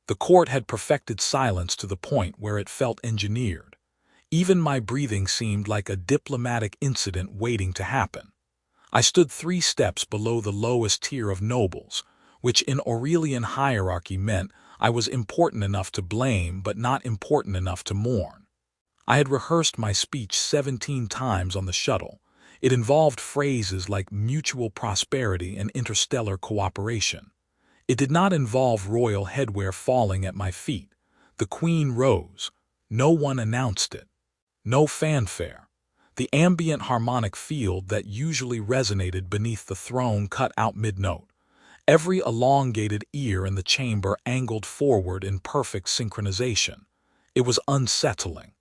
The court had perfected silence to the point where it felt engineered. Even my breathing seemed like a diplomatic incident waiting to happen. I stood 3 steps below the lowest tier of nobles, which in Aurelian hierarchy meant I was important enough to blame but not important enough to mourn. I had rehearsed my speech 17 times on the shuttle. It involved phrases like mutual prosperity and interstellar cooperation. It did not involve royal headwear falling at my feet. The Queen rose. No one announced it. No fanfare. The ambient harmonic field that usually resonated beneath the throne cut out mid-note. Every elongated ear in the chamber angled forward in perfect synchronization. It was unsettling.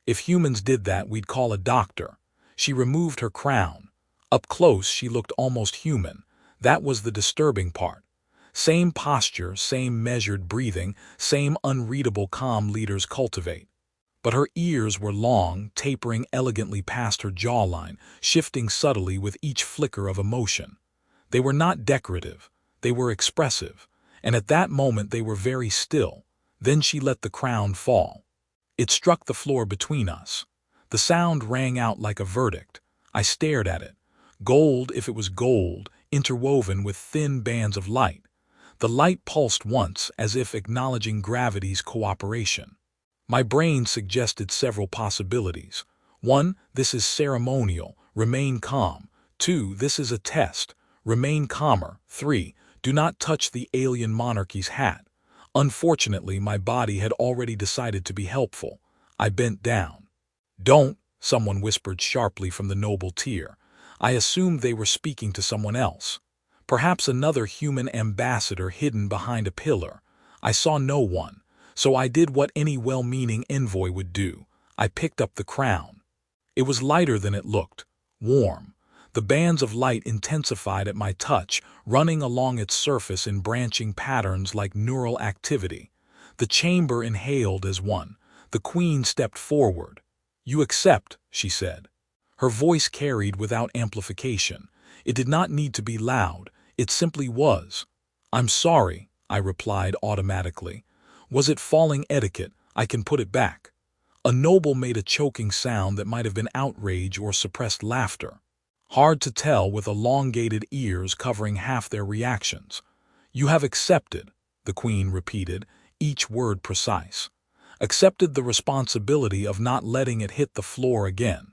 If humans did that, we'd call a doctor. She removed her crown. Up close, she looked almost human. That was the disturbing part. Same posture, same measured breathing, same unreadable calm leaders cultivate. But her ears were long, tapering elegantly past her jawline, shifting subtly with each flicker of emotion. They were not decorative, they were expressive, and at that moment they were very still. Then she let the crown fall. It struck the floor between us. The sound rang out like a verdict. I stared at it. Gold, if it was gold, interwoven with thin bands of light. The light pulsed once, as if acknowledging gravity's cooperation. My brain suggested several possibilities. 1. This is ceremonial. Remain calm. 2. This is a test. Remain calmer. 3. Do not touch the alien monarchy's hat. Unfortunately, my body had already decided to be helpful. I bent down. Don't, someone whispered sharply from the noble tier. I assumed they were speaking to someone else. Perhaps another human ambassador hidden behind a pillar. I saw no one. So I did what any well-meaning envoy would do. I picked up the crown. It was lighter than it looked, warm. The bands of light intensified at my touch, running along its surface in branching patterns like neural activity. The chamber inhaled as one. The Queen stepped forward. You accept, she said. Her voice carried without amplification. It did not need to be loud. It simply was. I'm sorry, I replied automatically. Was it falling etiquette? I can put it back. A noble made a choking sound that might have been outrage or suppressed laughter. Hard to tell with elongated ears covering half their reactions. You have accepted, the Queen repeated, each word precise. Accepted the responsibility of not letting it hit the floor again.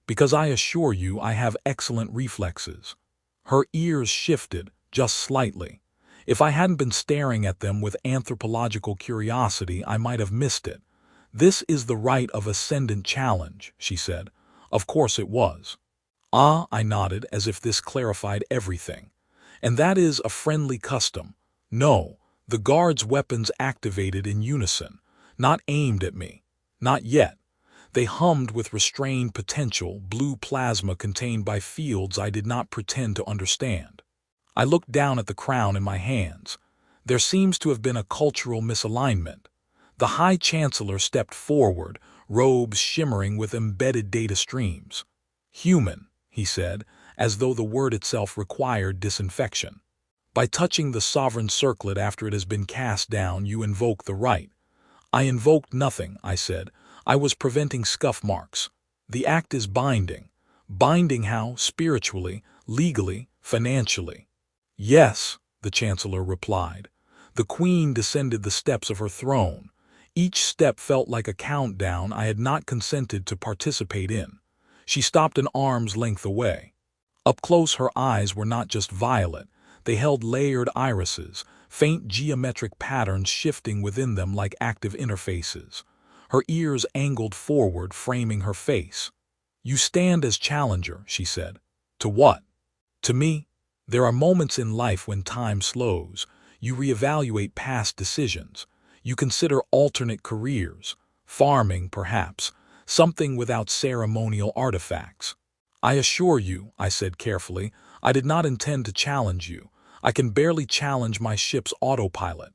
Because I assure you I have excellent reflexes. Her ears shifted, just slightly. If I hadn't been staring at them with anthropological curiosity, I might have missed it. This is the right of ascendant challenge, she said. Of course it was. Ah, I nodded as if this clarified everything. And that is a friendly custom. No, the guards' weapons activated in unison, not aimed at me. Not yet. They hummed with restrained potential, blue plasma contained by fields I did not pretend to understand. I looked down at the crown in my hands. There seems to have been a cultural misalignment. The High Chancellor stepped forward, robes shimmering with embedded data streams. Human, he said, as though the word itself required disinfection. By touching the sovereign circlet after it has been cast down, you invoke the right. I invoked nothing, I said. I was preventing scuff marks. The act is binding. Binding how? Spiritually, legally, financially. Yes, the Chancellor replied. The Queen descended the steps of her throne. Each step felt like a countdown I had not consented to participate in. She stopped an arm's length away. Up close, her eyes were not just violet. They held layered irises, faint geometric patterns shifting within them like active interfaces. Her ears angled forward, framing her face. You stand as challenger, she said. To what? To me. There are moments in life when time slows. You reevaluate past decisions. You consider alternate careers. Farming, perhaps. Something without ceremonial artifacts. I assure you, I said carefully, I did not intend to challenge you. I can barely challenge my ship's autopilot.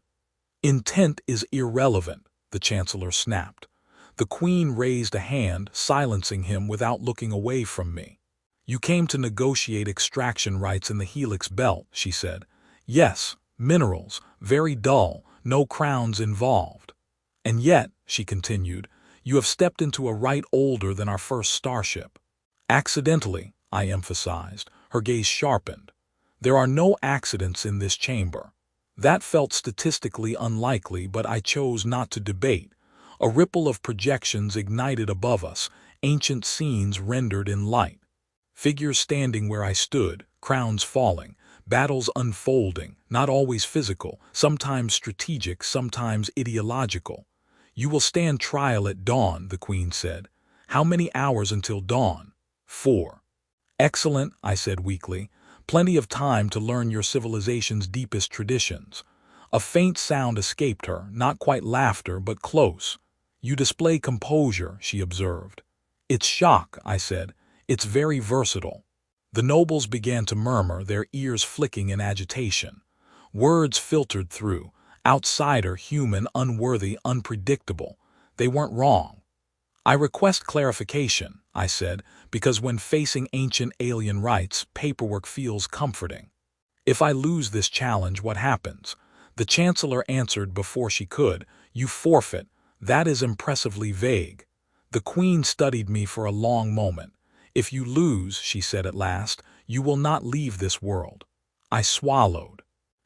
Intent is irrelevant, the Chancellor snapped. The Queen raised a hand, silencing him without looking away from me. You came to negotiate extraction rights in the Helix Belt, she said. Yes, minerals, very dull, no crowns involved. And yet, she continued, you have stepped into a rite older than our first starship. Accidentally, I emphasized, her gaze sharpened. There are no accidents in this chamber. That felt statistically unlikely, but I chose not to debate. A ripple of projections ignited above us, ancient scenes rendered in light. Figures standing where I stood, crowns falling, battles unfolding, not always physical, sometimes strategic, sometimes ideological. You will stand trial at dawn, the Queen said. How many hours until dawn? 4. Excellent, I said weakly. Plenty of time to learn your civilization's deepest traditions. A faint sound escaped her, not quite laughter, but close. You display composure, she observed. It's shock, I said. It's very versatile. The nobles began to murmur, their ears flicking in agitation. Words filtered through. Outsider, human, unworthy, unpredictable. They weren't wrong. I request clarification, I said, because when facing ancient alien rights, paperwork feels comforting. If I lose this challenge, what happens? The Chancellor answered before she could, you forfeit. That is impressively vague. The Queen studied me for a long moment. If you lose, she said at last, you will not leave this world. I swallowed.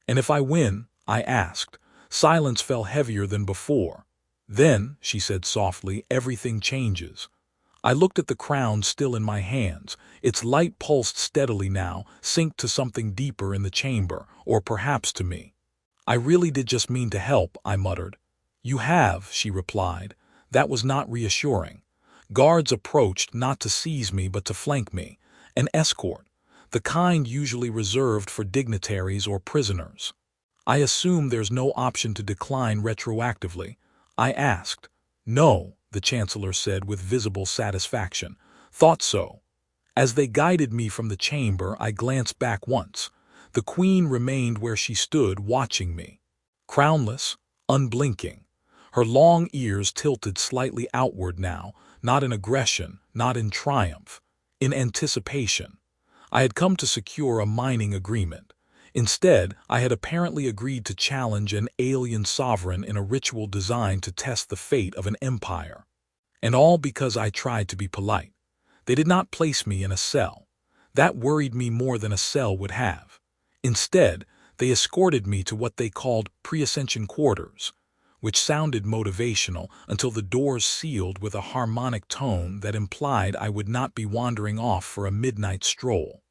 And if I win? I asked. Silence fell heavier than before. Then, she said softly, everything changes. I looked at the crown still in my hands. Its light pulsed steadily now, synced to something deeper in the chamber, or perhaps to me. I really did just mean to help, I muttered. You have, she replied. That was not reassuring. Guards approached not to seize me but to flank me. An escort, the kind usually reserved for dignitaries or prisoners. I assume there's no option to decline retroactively. I asked. No, the Chancellor said with visible satisfaction. Thought so. As they guided me from the chamber, I glanced back once. The Queen remained where she stood, watching me. Crownless, unblinking. Her long ears tilted slightly outward now, not in aggression, not in triumph, in anticipation. I had come to secure a mining agreement. Instead, I had apparently agreed to challenge an alien sovereign in a ritual designed to test the fate of an empire. And all because I tried to be polite. They did not place me in a cell. That worried me more than a cell would have. Instead, they escorted me to what they called pre-ascension quarters, which sounded motivational until the doors sealed with a harmonic tone that implied I would not be wandering off for a midnight stroll.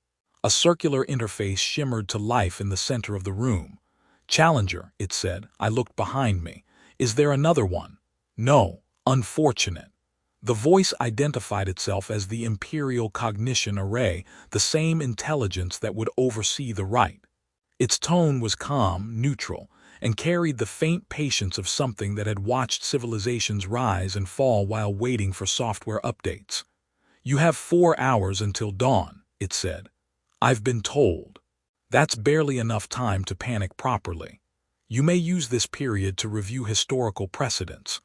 A circular interface shimmered to life in the center of the room. Challenger, it said. I looked behind me. Is there another one? No. Unfortunate. The voice identified itself as the Imperial Cognition Array, the same intelligence that would oversee the rite. Its tone was calm, neutral, and carried the faint patience of something that had watched civilizations rise and fall while waiting for software updates. You have 4 hours until dawn, it said. I've been told. That's barely enough time to panic properly. You may use this period to review historical precedents.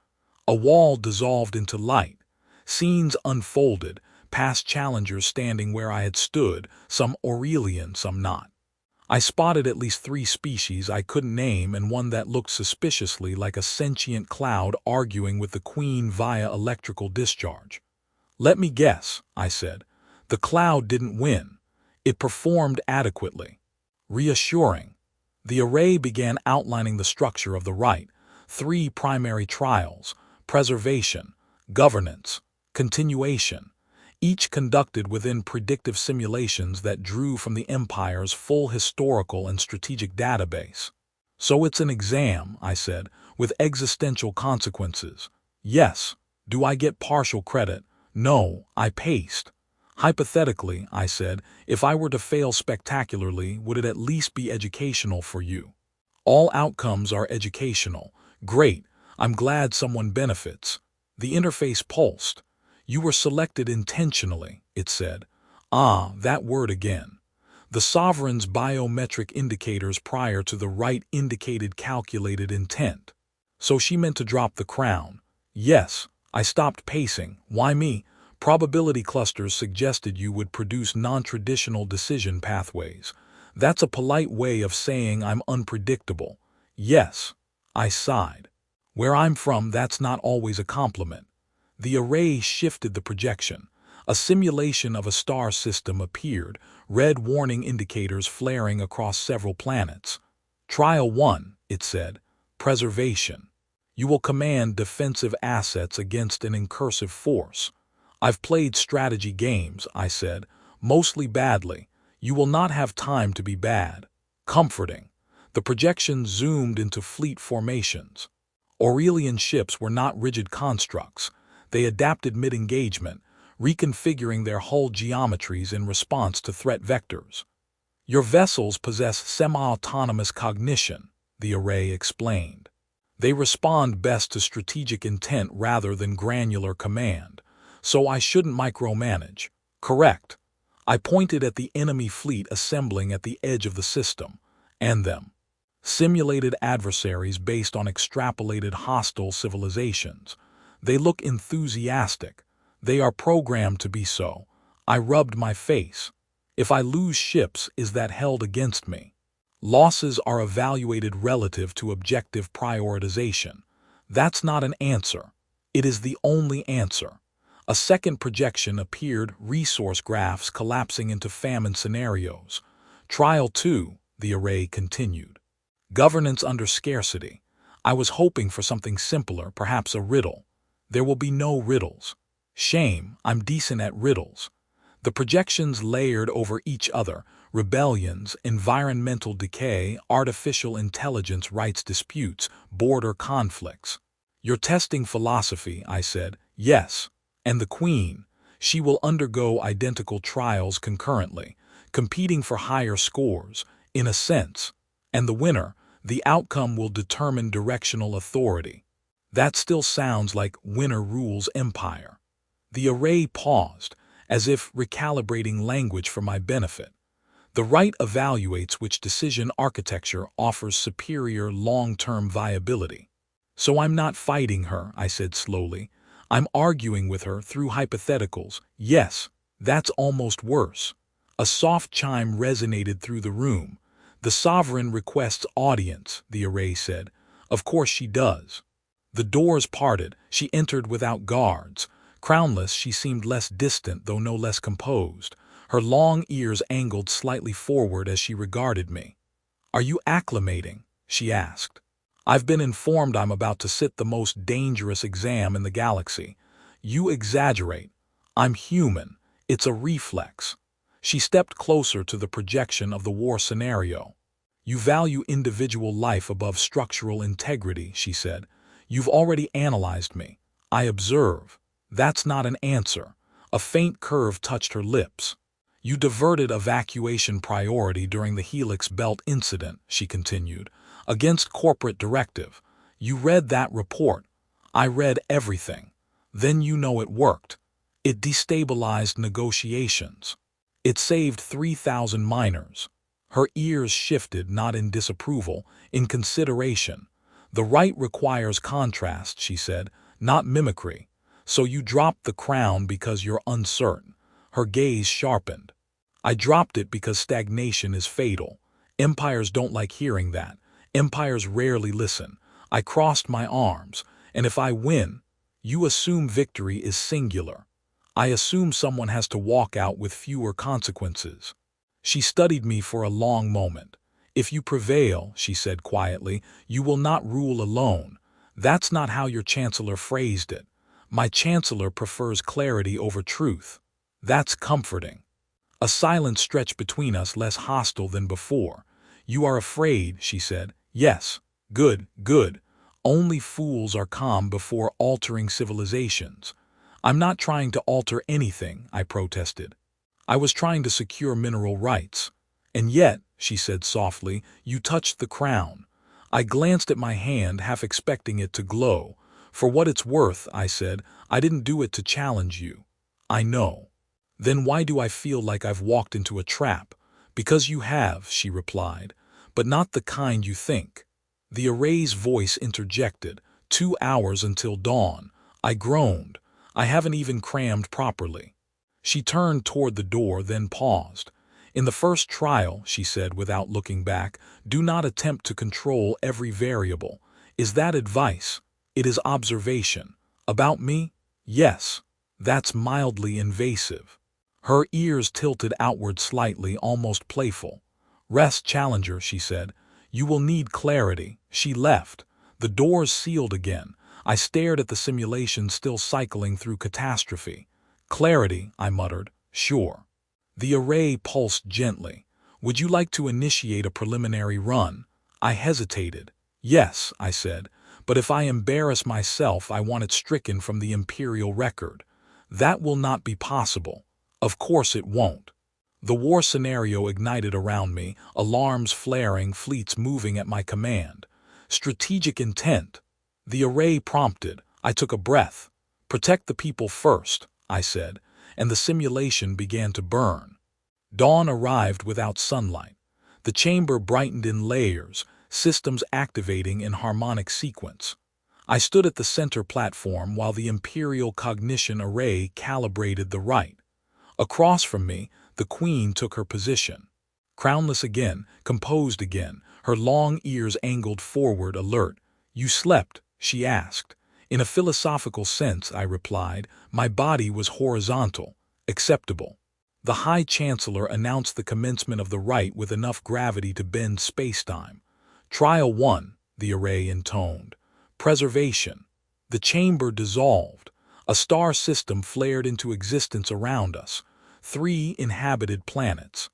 A wall dissolved into light. Scenes unfolded, past challengers standing where I had stood, some Aurelian, some not. I spotted at least 3 species I couldn't name and one that looked suspiciously like a sentient cloud arguing with the Queen via electrical discharge. Let me guess, I said. The cloud didn't win. It performed adequately. Reassuring. The array began outlining the structure of the rite. 3 primary trials: preservation, governance, continuation, each conducted within predictive simulations that drew from the Empire's full historical and strategic database. So it's an exam, I said, with existential consequences. Yes. Do I get partial credit? No, I paced. Hypothetically, I said, if I were to fail spectacularly, would it at least be educational for you? All outcomes are educational. Great. I'm glad someone benefits. The interface pulsed. You were selected intentionally, it said. Ah, that word again. The sovereign's biometric indicators prior to the rite indicated calculated intent. So she meant to drop the crown. Yes. I stopped pacing. Why me? Probability clusters suggested you would produce non-traditional decision pathways. That's a polite way of saying I'm unpredictable. Yes. I sighed. Where I'm from, that's not always a compliment. The array shifted the projection. A simulation of a star system appeared, red warning indicators flaring across several planets. Trial 1, it said, preservation. You will command defensive assets against an incursive force. I've played strategy games, I said, mostly badly. You will not have time to be bad. Comforting. The projection zoomed into fleet formations. Aurelian ships were not rigid constructs. They adapted mid-engagement, reconfiguring their hull geometries in response to threat vectors. Your vessels possess semi-autonomous cognition, the array explained. They respond best to strategic intent rather than granular command, so I shouldn't micromanage. Correct. I pointed at the enemy fleet assembling at the edge of the system, and them. Simulated adversaries based on extrapolated hostile civilizations. They look enthusiastic. They are programmed to be so. I rubbed my face. If I lose ships, is that held against me? Losses are evaluated relative to objective prioritization. That's not an answer. It is the only answer. A second projection appeared, resource graphs collapsing into famine scenarios. Trial 2, the array continued. Governance under scarcity. I was hoping for something simpler, perhaps a riddle. There will be no riddles. Shame, I'm decent at riddles. The projections layered over each other, rebellions, environmental decay, artificial intelligence rights disputes, border conflicts. You're testing philosophy, I said. Yes. And the Queen, she will undergo identical trials concurrently, competing for higher scores, in a sense. And the winner, the outcome will determine directional authority. That still sounds like winner rules empire. The array paused, as if recalibrating language for my benefit. The right evaluates which decision architecture offers superior long-term viability. So I'm not fighting her, I said slowly. I'm arguing with her through hypotheticals. Yes, that's almost worse. A soft chime resonated through the room. The sovereign requests audience, the array said. Of course she does. The doors parted. She entered without guards. Crownless, she seemed less distant, though no less composed. Her long ears angled slightly forward as she regarded me. Are you acclimating? She asked. I've been informed I'm about to sit the most dangerous exam in the galaxy. You exaggerate. I'm human. It's a reflex. She stepped closer to the projection of the war scenario. You value individual life above structural integrity, she said. You've already analyzed me. I observe. That's not an answer. A faint curve touched her lips. You diverted evacuation priority during the Helix Belt incident, she continued, against corporate directive. You read that report. I read everything. Then you know it worked. It destabilized negotiations. It saved 3,000 miners. Her ears shifted, not in disapproval, in consideration. The right requires contrast, she said, not mimicry. So you dropped the crown because you're uncertain. Her gaze sharpened. I dropped it because stagnation is fatal. Empires don't like hearing that. Empires rarely listen. I crossed my arms, and if I win, you assume victory is singular. I assume someone has to walk out with fewer consequences. She studied me for a long moment. If you prevail, she said quietly, you will not rule alone. That's not how your chancellor phrased it. My chancellor prefers clarity over truth. That's comforting. A silence stretched between us, less hostile than before. You are afraid, she said. Yes. Good, good. Only fools are calm before altering civilizations. I'm not trying to alter anything, I protested. I was trying to secure mineral rights. And yet, she said softly, you touched the crown. I glanced at my hand, half expecting it to glow. For what it's worth, I said, I didn't do it to challenge you. I know. Then why do I feel like I've walked into a trap? Because you have, she replied, but not the kind you think. The array's voice interjected. 2 hours until dawn. I groaned. I haven't even crammed properly. She turned toward the door, then paused. In the first trial, she said without looking back, do not attempt to control every variable. Is that advice? It is observation. About me? Yes. That's mildly invasive. Her ears tilted outward slightly, almost playful. Rest, Challenger, she said. You will need clarity. She left. The doors sealed again. I stared at the simulation still cycling through catastrophe. Clarity, I muttered. Sure. The array pulsed gently. Would you like to initiate a preliminary run? I hesitated. Yes, I said, but if I embarrass myself, I want it stricken from the Imperial record. That will not be possible. Of course it won't. The war scenario ignited around me, alarms flaring, fleets moving at my command. Strategic intent. The array prompted. I took a breath. Protect the people first, I said, and the simulation began to burn. Dawn arrived without sunlight. The chamber brightened in layers, systems activating in harmonic sequence. I stood at the center platform while the Imperial Cognition Array calibrated the right. Across from me, the Queen took her position. Crownless again, composed again, her long ears angled forward, alert. You slept, she asked. In a philosophical sense, I replied, my body was horizontal, acceptable. The High Chancellor announced the commencement of the rite with enough gravity to bend spacetime. Trial 1, the array intoned. Preservation. The chamber dissolved. A star system flared into existence around us. 3 inhabited planets.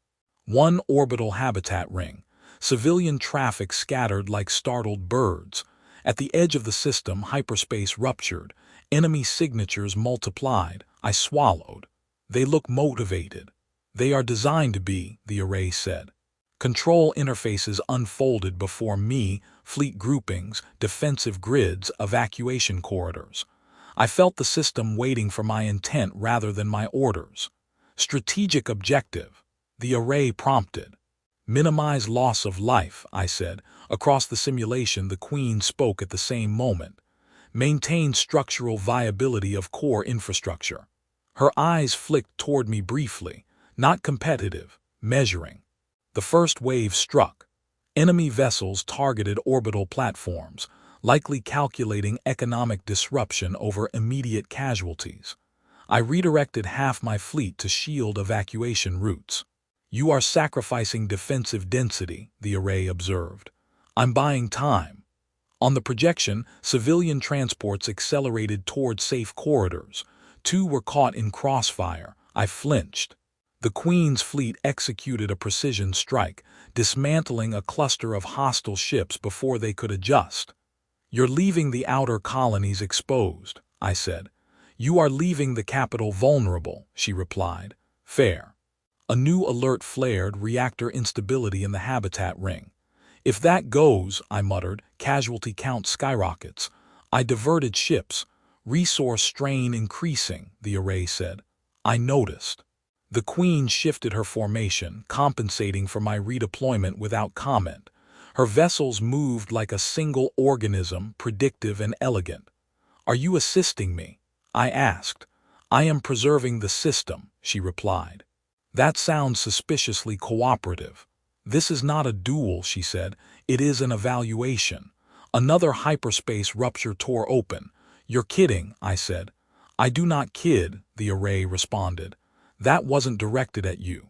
1 orbital habitat ring. Civilian traffic scattered like startled birds. At the edge of the system, hyperspace ruptured. Enemy signatures multiplied. I swallowed. They look motivated. They are designed to be, the array said. Control interfaces unfolded before me, fleet groupings, defensive grids, evacuation corridors. I felt the system waiting for my intent rather than my orders. Strategic objective, the array prompted. Minimize loss of life, I said. Across the simulation, the Queen spoke at the same moment. Maintain structural viability of core infrastructure. Her eyes flicked toward me briefly, not competitive, measuring. The first wave struck. Enemy vessels targeted orbital platforms, likely calculating economic disruption over immediate casualties. I redirected half my fleet to shield evacuation routes. You are sacrificing defensive density, the array observed. I'm buying time. On the projection, civilian transports accelerated toward safe corridors. 2 were caught in crossfire. I flinched. The Queen's fleet executed a precision strike, dismantling a cluster of hostile ships before they could adjust. You're leaving the outer colonies exposed, I said. You are leaving the capital vulnerable, she replied. Fair. A new alert flared, reactor instability in the habitat ring. If that goes, I muttered, casualty count skyrockets. I diverted ships. Resource strain increasing, the array said. I noticed. The Queen shifted her formation, compensating for my redeployment without comment. Her vessels moved like a single organism, predictive and elegant. Are you assisting me? I asked. I am preserving the system, she replied. That sounds suspiciously cooperative. This is not a duel, she said. It is an evaluation. Another hyperspace rupture tore open. You're kidding, I said. I do not kid, the array responded. That wasn't directed at you.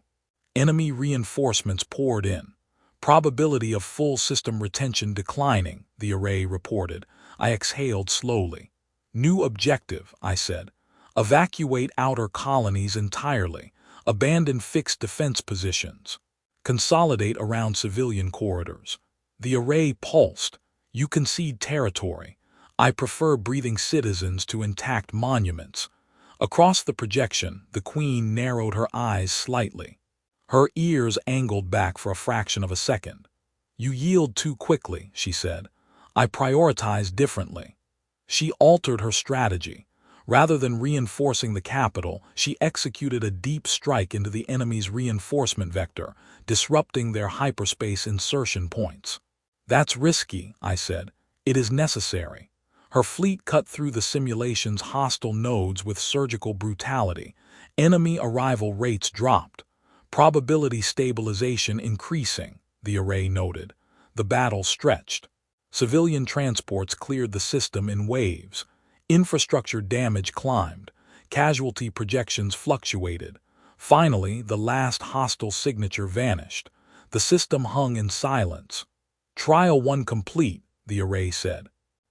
Enemy reinforcements poured in. Probability of full system retention declining, the array reported. I exhaled slowly. New objective, I said. Evacuate outer colonies entirely. Abandon fixed defense positions. Consolidate around civilian corridors. The array pulsed. You concede territory. I prefer breathing citizens to intact monuments. Across the projection, the Queen narrowed her eyes slightly. Her ears angled back for a fraction of a second. You yield too quickly, she said. I prioritize differently. She altered her strategy. Rather than reinforcing the capital, she executed a deep strike into the enemy's reinforcement vector, disrupting their hyperspace insertion points. That's risky, I said. It is necessary. Her fleet cut through the simulation's hostile nodes with surgical brutality. Enemy arrival rates dropped. Probability stabilization increasing, the array noted. The battle stretched. Civilian transports cleared the system in waves. Infrastructure damage climbed. Casualty projections fluctuated. Finally, the last hostile signature vanished. The system hung in silence. Trial 1 complete, the array said.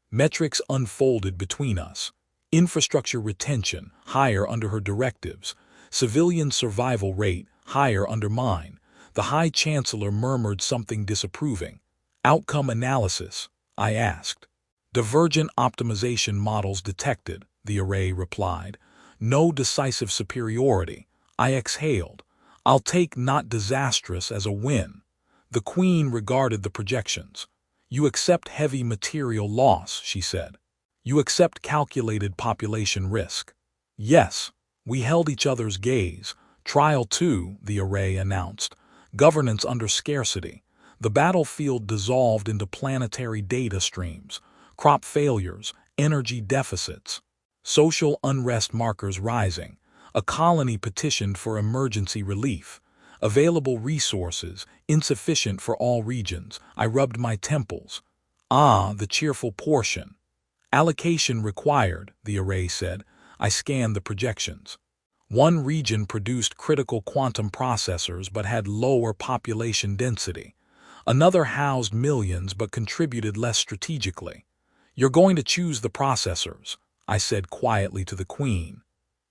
Metrics unfolded between us. Infrastructure retention, higher under her directives. Civilian survival rate, higher under mine. The High Chancellor murmured something disapproving. Outcome analysis, I asked. Divergent optimization models detected, the array replied. No decisive superiority. I exhaled. I'll take not disastrous as a win. The Queen regarded the projections. You accept heavy material loss, she said. You accept calculated population risk. Yes. We held each other's gaze. Trial 2, the array announced. Governance under scarcity. The battlefield dissolved into planetary data streams. Crop failures, energy deficits. Social unrest markers rising. A colony petitioned for emergency relief. Available resources, insufficient for all regions. I rubbed my temples. Ah, the cheerful portion. Allocation required, the array said. I scanned the projections. One region produced critical quantum processors but had lower population density. Another housed millions but contributed less strategically. You're going to choose the processors, I said quietly to the Queen.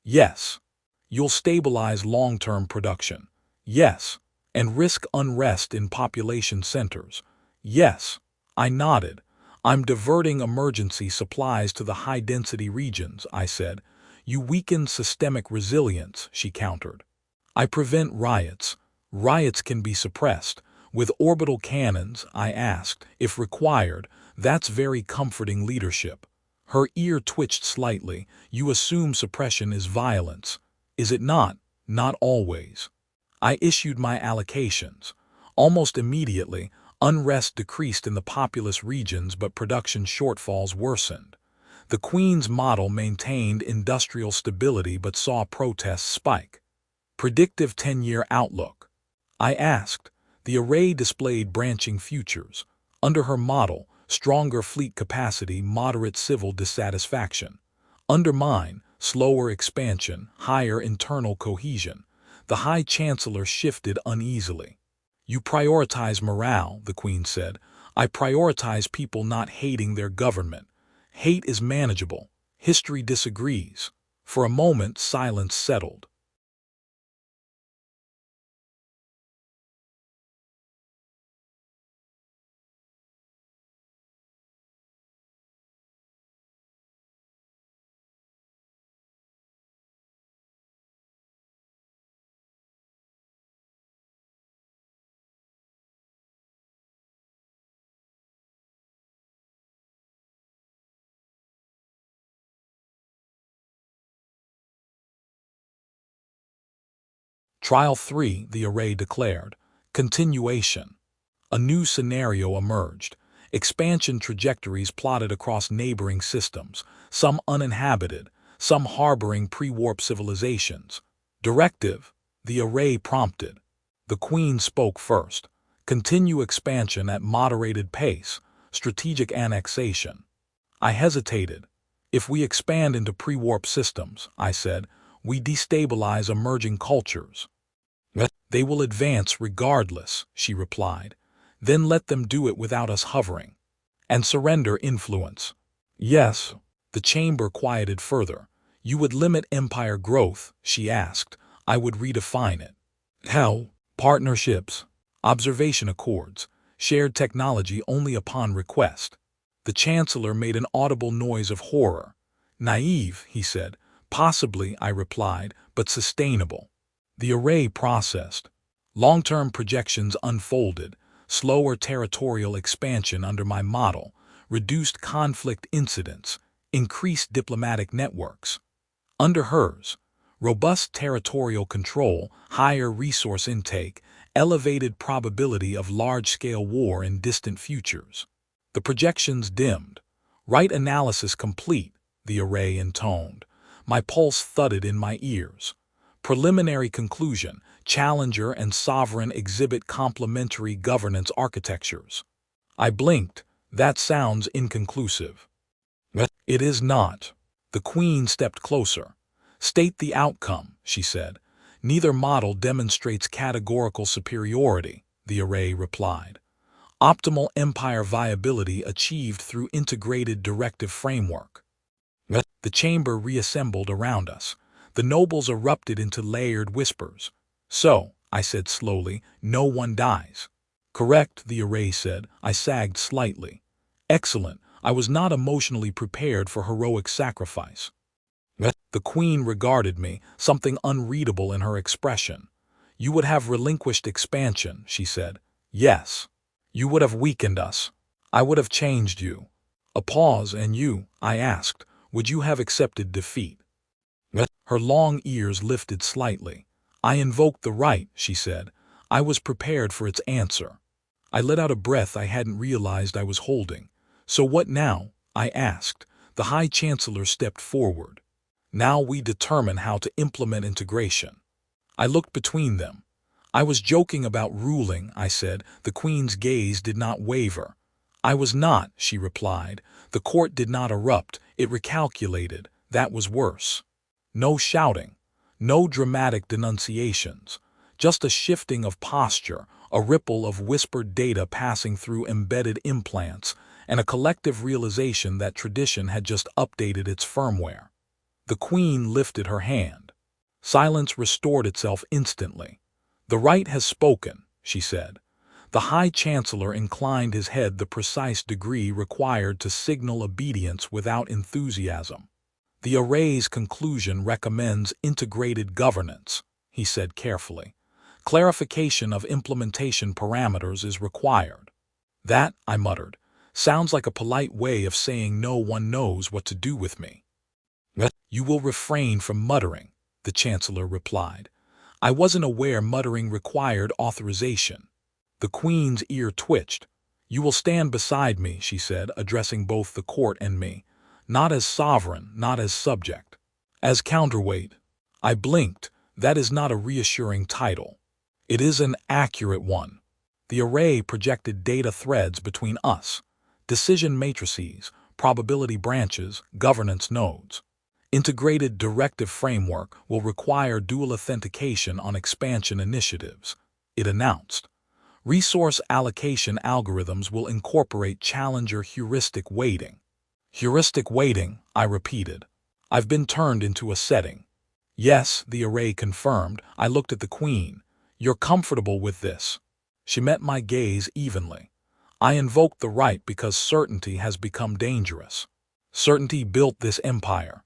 Yes. You'll stabilize long-term production. Yes. And risk unrest in population centers. Yes. I nodded. I'm diverting emergency supplies to the high-density regions, I said. You weaken systemic resilience, she countered. I prevent riots. Riots can be suppressed. With orbital cannons, I asked, if required. That's very comforting leadership. Her ear twitched slightly. You assume suppression is violence. Is it not? Not always. I issued my allocations. Almost immediately, unrest decreased in the populous regions but production shortfalls worsened. The Queen's model maintained industrial stability but saw protests spike. Predictive 10-year outlook. I asked. The array displayed branching futures. Under her model, stronger fleet capacity, moderate civil dissatisfaction. Under mine, slower expansion, higher internal cohesion. The High Chancellor shifted uneasily. You prioritize morale, the Queen said. I prioritize people not hating their government. Hate is manageable. History disagrees. For a moment, silence settled. Trial 3, the array declared. Continuation. A new scenario emerged. Expansion trajectories plotted across neighboring systems, some uninhabited, some harboring pre-warp civilizations. Directive, the array prompted. The Queen spoke first. Continue expansion at moderated pace, strategic annexation. I hesitated. If we expand into pre-warp systems, I said, we destabilize emerging cultures. They will advance regardless, she replied. Then let them do it without us hovering. And surrender influence. Yes. The chamber quieted further. You would limit empire growth, she asked. I would redefine it. How? Partnerships. Observation accords. Shared technology only upon request. The Chancellor made an audible noise of horror. Naive, he said. Possibly, I replied, but sustainable. The array processed. Long-term projections unfolded. Slower territorial expansion under my model. Reduced conflict incidents. Increased diplomatic networks. Under hers, robust territorial control, higher resource intake, elevated probability of large-scale war in distant futures. The projections dimmed. Right analysis complete, the array intoned. My pulse thudded in my ears. Preliminary conclusion, Challenger and Sovereign exhibit complementary governance architectures. I blinked. That sounds inconclusive. It is not. The Queen stepped closer. State the outcome, she said. Neither model demonstrates categorical superiority, the array replied. Optimal empire viability achieved through integrated directive framework. The chamber reassembled around us. The nobles erupted into layered whispers. So, I said slowly, no one dies. Correct, the array said. I sagged slightly. Excellent. I was not emotionally prepared for heroic sacrifice. The Queen regarded me, something unreadable in her expression. You would have relinquished expansion, she said. Yes. You would have weakened us. I would have changed you. A pause, and you, I asked, would you have accepted defeat? Her long ears lifted slightly. I invoked the right, she said. I was prepared for its answer. I let out a breath I hadn't realized I was holding. So what now? I asked. The High Chancellor stepped forward. Now we determine how to implement integration. I looked between them. I was joking about ruling, I said. The Queen's gaze did not waver. I was not, she replied. The court did not erupt. It recalculated. That was worse. No shouting. No dramatic denunciations. Just a shifting of posture, a ripple of whispered data passing through embedded implants, and a collective realization that tradition had just updated its firmware. The Queen lifted her hand. Silence restored itself instantly. The right has spoken, she said. The High Chancellor inclined his head the precise degree required to signal obedience without enthusiasm. The array's conclusion recommends integrated governance, he said carefully. Clarification of implementation parameters is required. That, I muttered, sounds like a polite way of saying no one knows what to do with me. You will refrain from muttering, the Chancellor replied. I wasn't aware muttering required authorization. The Queen's ear twitched. You will stand beside me, she said, addressing both the court and me. Not as sovereign, not as subject. As counterweight. I blinked. That is not a reassuring title. It is an accurate one. The array projected data threads between us. Decision matrices, probability branches, governance nodes. Integrated directive framework will require dual authentication on expansion initiatives, it announced. Resource allocation algorithms will incorporate challenger heuristic weighting. Heuristic weighting, I repeated. I've been turned into a setting. Yes, the array confirmed. I looked at the Queen. You're comfortable with this. She met my gaze evenly. I invoked the right because certainty has become dangerous. Certainty built this empire.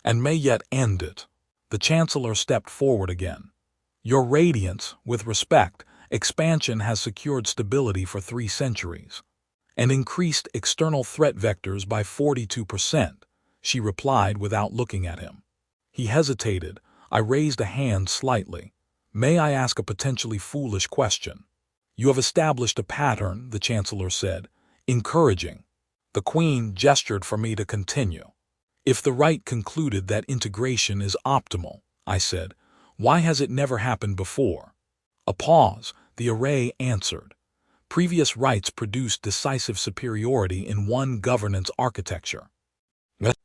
And may yet end it. The Chancellor stepped forward again. Your Radiance, with respect, expansion has secured stability for 3 centuries. And increased external threat vectors by 42%, she replied without looking at him. He hesitated. I raised a hand slightly. May I ask a potentially foolish question? You have established a pattern, the Chancellor said. Encouraging. The Queen gestured for me to continue. If the right concluded that integration is optimal, I said, why has it never happened before? A pause. The array answered. Previous rights produced decisive superiority in one governance architecture.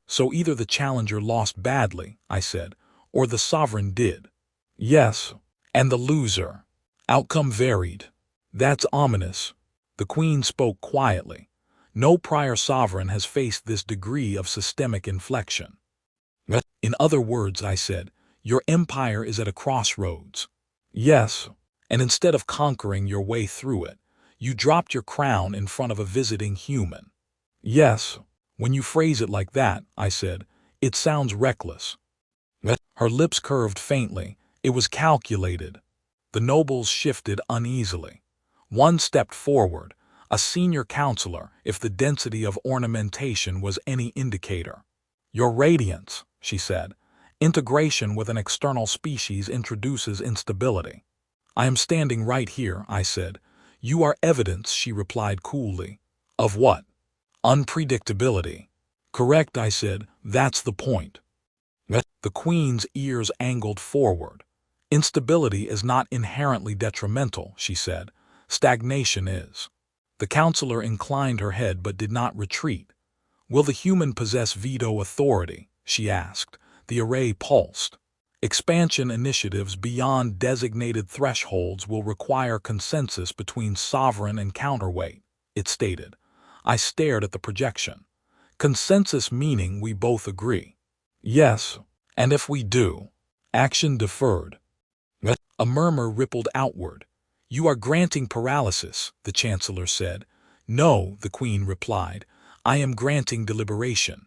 So either the challenger lost badly, I said, or the sovereign did. Yes, and the loser. Outcome varied. That's ominous. The Queen spoke quietly. No prior sovereign has faced this degree of systemic inflection. In other words, I said, your empire is at a crossroads. Yes, and instead of conquering your way through it, you dropped your crown in front of a visiting human. Yes, when you phrase it like that, I said, it sounds reckless. Her lips curved faintly. It was calculated. The nobles shifted uneasily. One stepped forward, a senior counselor, if the density of ornamentation was any indicator. Your Radiance, she said. Integration with an external species introduces instability. I am standing right here, I said. You are evidence, she replied coolly. Of what? Unpredictability. Correct, I said. That's the point. The Queen's ears angled forward. Instability is not inherently detrimental, she said. Stagnation is. The counselor inclined her head but did not retreat. Will the human possess veto authority? She asked. The array pulsed. Expansion initiatives beyond designated thresholds will require consensus between sovereign and counterweight, it stated. I stared at the projection. Consensus meaning we both agree. Yes, and if we do, action deferred. A murmur rippled outward. You are granting paralysis, the chancellor said. No, the queen replied. I am granting deliberation.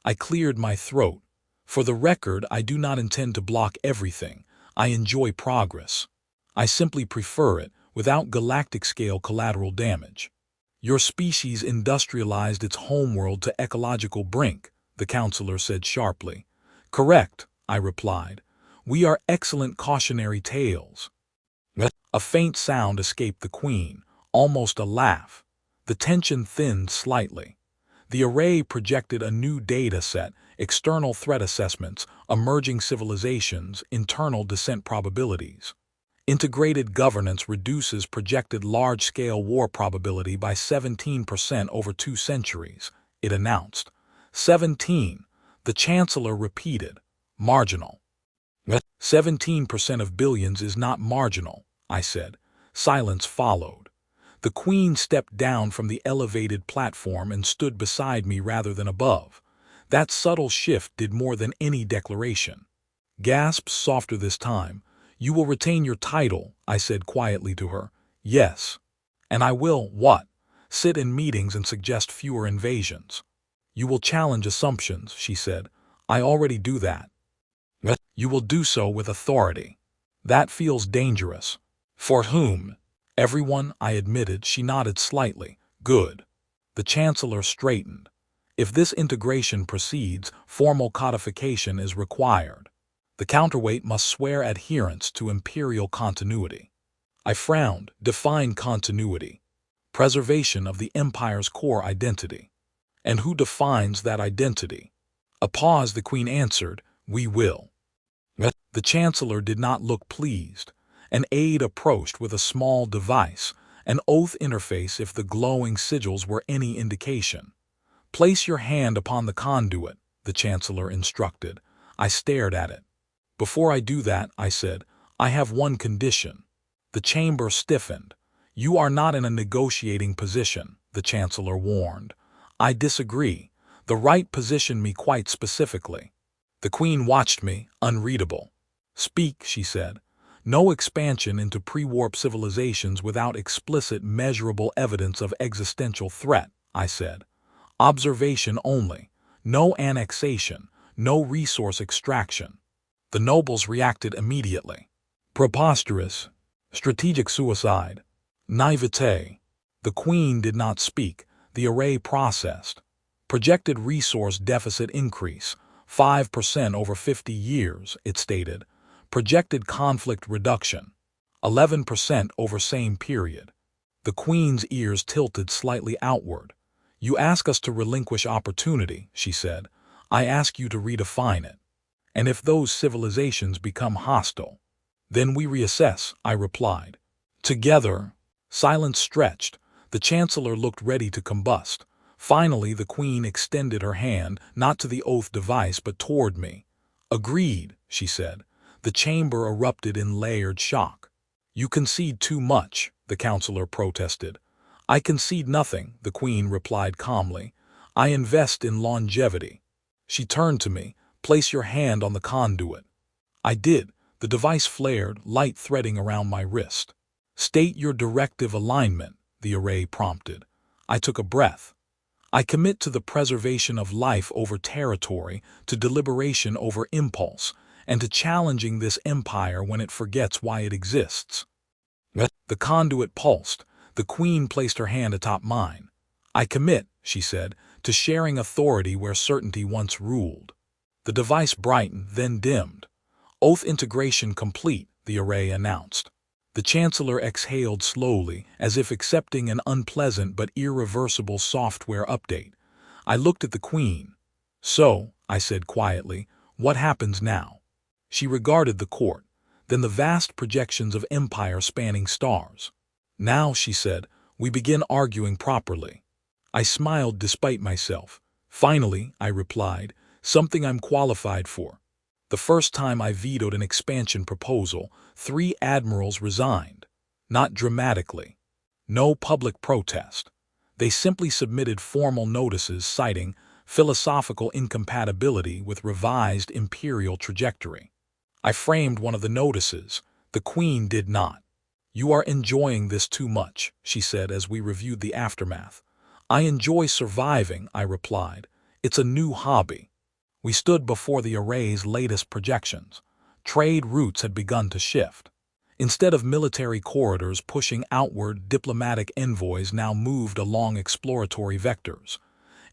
I cleared my throat. For the record, I do not intend to block everything. I enjoy progress. I simply prefer it, without galactic-scale collateral damage. Your species industrialized its homeworld to ecological brink, the counselor said sharply. Correct, I replied. We are excellent cautionary tales. A faint sound escaped the queen, almost a laugh. The tension thinned slightly. The array projected a new data set, external threat assessments, emerging civilizations, internal descent probabilities. Integrated governance reduces projected large-scale war probability by 17% over 2 centuries, it announced. 17, the chancellor repeated. Marginal. 17% of billions is not marginal, I said. Silence followed. The queen stepped down from the elevated platform and stood beside me rather than above. That subtle shift did more than any declaration. Gasps softer this time. You will retain your title, I said quietly to her. Yes. And I will, what? Sit in meetings and suggest fewer invasions. You will challenge assumptions, she said. I already do that. You will do so with authority. That feels dangerous. For whom? Everyone, I admitted. She nodded slightly. Good. The chancellor straightened. If this integration proceeds, formal codification is required. The counterweight must swear adherence to imperial continuity. I frowned. Define continuity. Preservation of the empire's core identity. And who defines that identity? A pause, the queen answered, we will. The chancellor did not look pleased. An aide approached with a small device, an oath interface if the glowing sigils were any indication. Place your hand upon the conduit, the chancellor instructed. I stared at it. Before I do that, I said, I have one condition. The chamber stiffened. You are not in a negotiating position, the chancellor warned. I disagree. The right positioned me quite specifically. The queen watched me, unreadable. Speak, she said. No expansion into pre-warp civilizations without explicit, measurable evidence of existential threat, I said. Observation only. No annexation. No resource extraction. The nobles reacted immediately. Preposterous. Strategic suicide. Naivete. The queen did not speak. The array processed. Projected resource deficit increase. 5% over 50 years, it stated. Projected conflict reduction. 11% over same period. The queen's ears tilted slightly outward. You ask us to relinquish opportunity, she said. I ask you to redefine it. And if those civilizations become hostile, then we reassess, I replied. Together. Silence stretched. The chancellor looked ready to combust. Finally, the queen extended her hand, not to the oath device, but toward me. Agreed, she said. The chamber erupted in layered shock. You concede too much, the counselor protested. I concede nothing, the queen replied calmly. I invest in longevity. She turned to me. Place your hand on the conduit. I did. The device flared, light threading around my wrist. State your directive alignment, the array prompted. I took a breath. I commit to the preservation of life over territory, to deliberation over impulse, and to challenging this empire when it forgets why it exists. The conduit pulsed. The queen placed her hand atop mine. I commit, she said, to sharing authority where certainty once ruled. The device brightened, then dimmed. Oath integration complete, the array announced. The chancellor exhaled slowly, as if accepting an unpleasant but irreversible software update. I looked at the queen. So, I said quietly, what happens now? She regarded the court, then the vast projections of empire spanning stars. Now, she said, We begin arguing properly. I smiled despite myself. Finally, I replied, something I'm qualified for. The first time I vetoed an expansion proposal, 3 admirals resigned. Not dramatically. No public protest. They simply submitted formal notices citing philosophical incompatibility with revised imperial trajectory. I framed one of the notices. The Queen did not. "You are enjoying this too much," she said as we reviewed the aftermath. "I enjoy surviving," I replied. "It's a new hobby." We stood before the array's latest projections. Trade routes had begun to shift. Instead of military corridors pushing outward, diplomatic envoys now moved along exploratory vectors.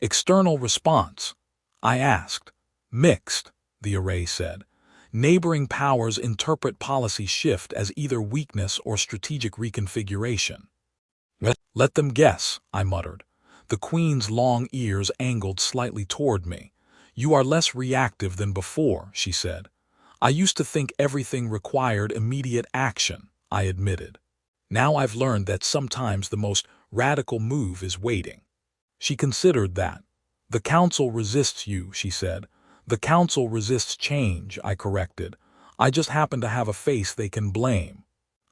External response? I asked. Mixed, the array said. Neighboring powers interpret policy shift as either weakness or strategic reconfiguration. Let them guess, I muttered. The Queen's long ears angled slightly toward me. "You are less reactive than before," she said. "I used to think everything required immediate action," I admitted. "Now I've learned that sometimes the most radical move is waiting." She considered that. "The Council resists you," she said. "The Council resists change," I corrected. "I just happen to have a face they can blame."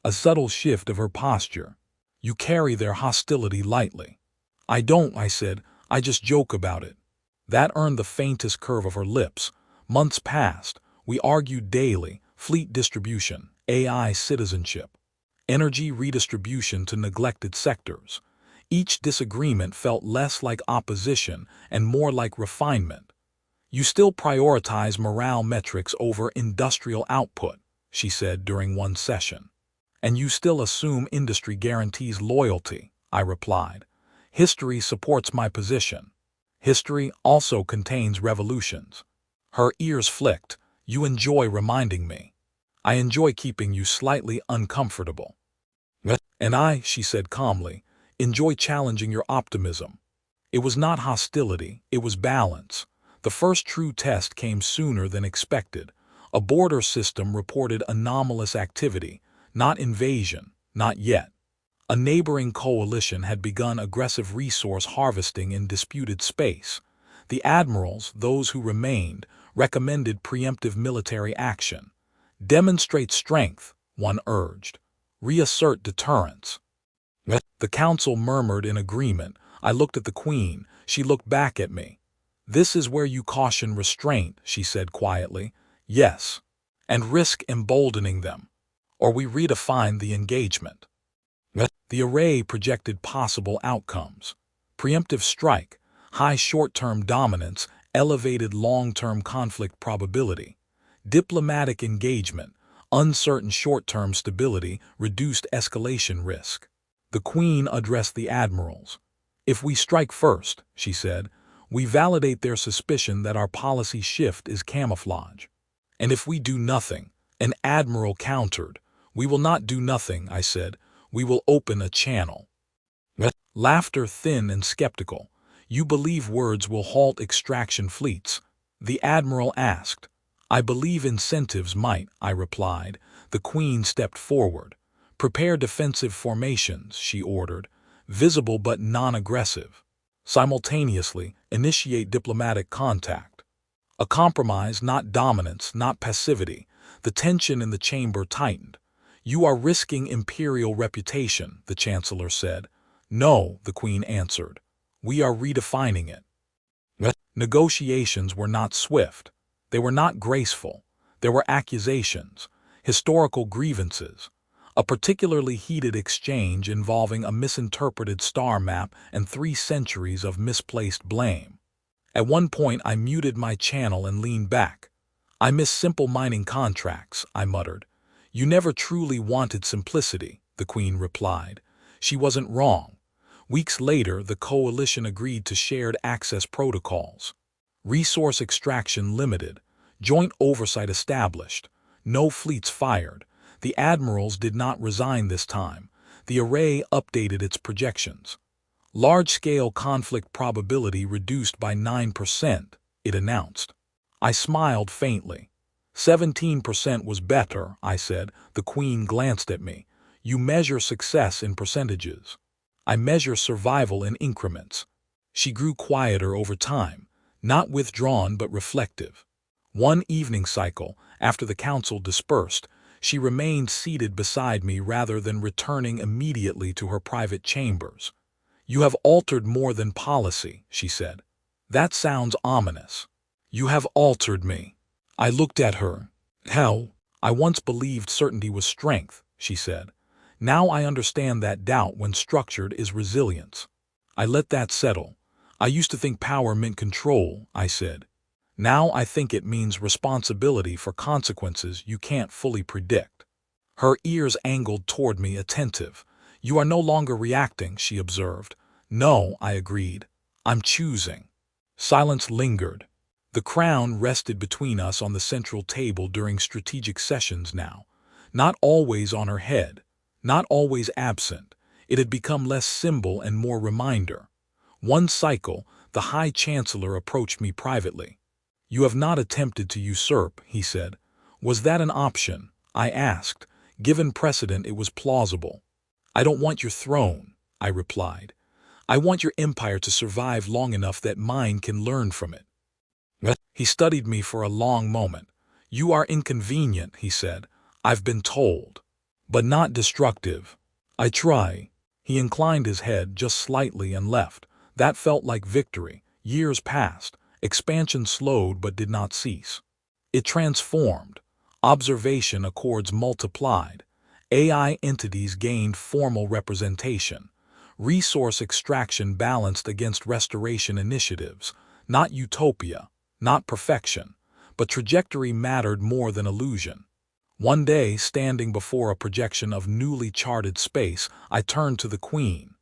A subtle shift of her posture. "You carry their hostility lightly." "I don't," I said. "I just joke about it." That earned the faintest curve of her lips. Months passed. We argued daily: fleet distribution, AI citizenship, energy redistribution to neglected sectors. Each disagreement felt less like opposition and more like refinement. "You still prioritize morale metrics over industrial output," she said during one session. "And you still assume industry guarantees loyalty," I replied. "History supports my position. History also contains revolutions." Her ears flicked. "You enjoy reminding me." "I enjoy keeping you slightly uncomfortable." "And I," she said calmly, "enjoy challenging your optimism." It was not hostility, it was balance. The first true test came sooner than expected. A border system reported anomalous activity, not invasion, not yet. A neighboring coalition had begun aggressive resource harvesting in disputed space. The admirals, those who remained, recommended preemptive military action. "Demonstrate strength," one urged. "Reassert deterrence." The council murmured in agreement. I looked at the Queen. She looked back at me. "This is where you caution restraint," she said quietly. "Yes. And risk emboldening them. Or we redefine the engagement." The array projected possible outcomes. Preemptive strike, high short-term dominance, elevated long-term conflict probability. Diplomatic engagement, uncertain short-term stability, reduced escalation risk. The Queen addressed the admirals. "If we strike first," she said, "we validate their suspicion that our policy shift is camouflage. And if we do nothing," an admiral countered. "We will not do nothing," I said. "We will open a channel." Laughter thin and skeptical. "You believe words will halt extraction fleets?" the admiral asked. "I believe incentives might," I replied. The Queen stepped forward. "Prepare defensive formations," she ordered. "Visible but non-aggressive. Simultaneously, initiate diplomatic contact. A compromise, not dominance, not passivity." The tension in the chamber tightened. "You are risking imperial reputation," the Chancellor said. "No," the Queen answered. "We are redefining it." Negotiations were not swift. They were not graceful. There were accusations, historical grievances. A particularly heated exchange involving a misinterpreted star map and 3 centuries of misplaced blame. At one point I muted my channel and leaned back. "I miss simple mining contracts," I muttered. "You never truly wanted simplicity," the Queen replied. She wasn't wrong. Weeks later, the coalition agreed to shared access protocols. Resource extraction limited. Joint oversight established. No fleets fired. The admirals did not resign this time. The array updated its projections. "Large-scale conflict probability reduced by 9%, it announced. I smiled faintly. 17% was better, I said. The Queen glanced at me. "You measure success in percentages." I measure survival in increments. She grew quieter over time, not withdrawn but reflective. One evening cycle, after the council dispersed, she remained seated beside me rather than returning immediately to her private chambers. "You have altered more than policy," she said. "That sounds ominous." "You have altered me." I looked at her. "How?" "I once believed certainty was strength," she said. "Now I understand that doubt, when structured, is resilience." I let that settle. "I used to think power meant control," I said. "Now I think it means responsibility for consequences you can't fully predict." Her ears angled toward me, attentive. "You are no longer reacting," she observed. "No," I agreed. "I'm choosing." Silence lingered. The crown rested between us on the central table during strategic sessions now. Not always on her head, not always absent. It had become less symbol and more reminder. One cycle, the High Chancellor approached me privately. "You have not attempted to usurp," he said. "Was that an option?" I asked. "Given precedent, it was plausible." "I don't want your throne," I replied. "I want your empire to survive long enough that mine can learn from it." He studied me for a long moment. "You are inconvenient," he said. "I've been told. But not destructive." "I try." He inclined his head just slightly and left. That felt like victory. Years passed. Expansion slowed but did not cease. It transformed. Observation accords multiplied. AI entities gained formal representation. Resource extraction balanced against restoration initiatives. Not utopia, not perfection, but trajectory mattered more than illusion. One day, standing before a projection of newly charted space, I turned to the Queen.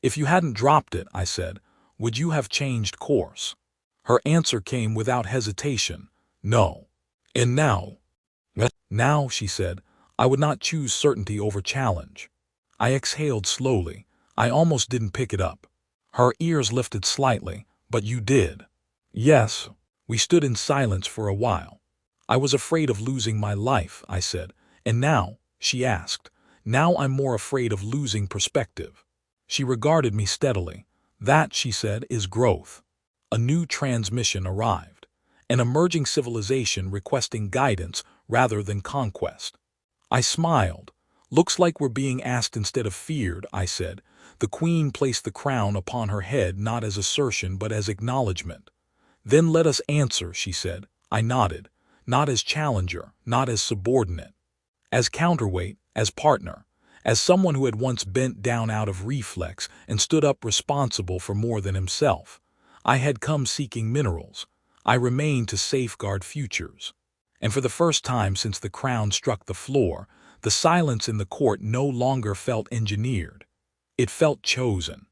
"If you hadn't dropped it," I said, "would you have changed course?" Her answer came without hesitation. "No." "And now?" "Now," she said, "I would not choose certainty over challenge." I exhaled slowly. I almost didn't pick it up. Her ears lifted slightly. "But you did." "Yes." We stood in silence for a while. "I was afraid of losing my life," I said. "And now?" she asked. "Now I'm more afraid of losing perspective." She regarded me steadily. "That," she said, "is growth." A new transmission arrived. An emerging civilization requesting guidance rather than conquest. I smiled. "Looks like we're being asked instead of feared," I said. The Queen placed the crown upon her head not as assertion but as acknowledgement. "Then let us answer," she said. I nodded. "Not as challenger, not as subordinate. As counterweight, as partner. As someone who had once bent down out of reflex and stood up responsible for more than himself. I had come seeking minerals. I remained to safeguard futures." And for the first time since the crown struck the floor, the silence in the court no longer felt engineered. It felt chosen.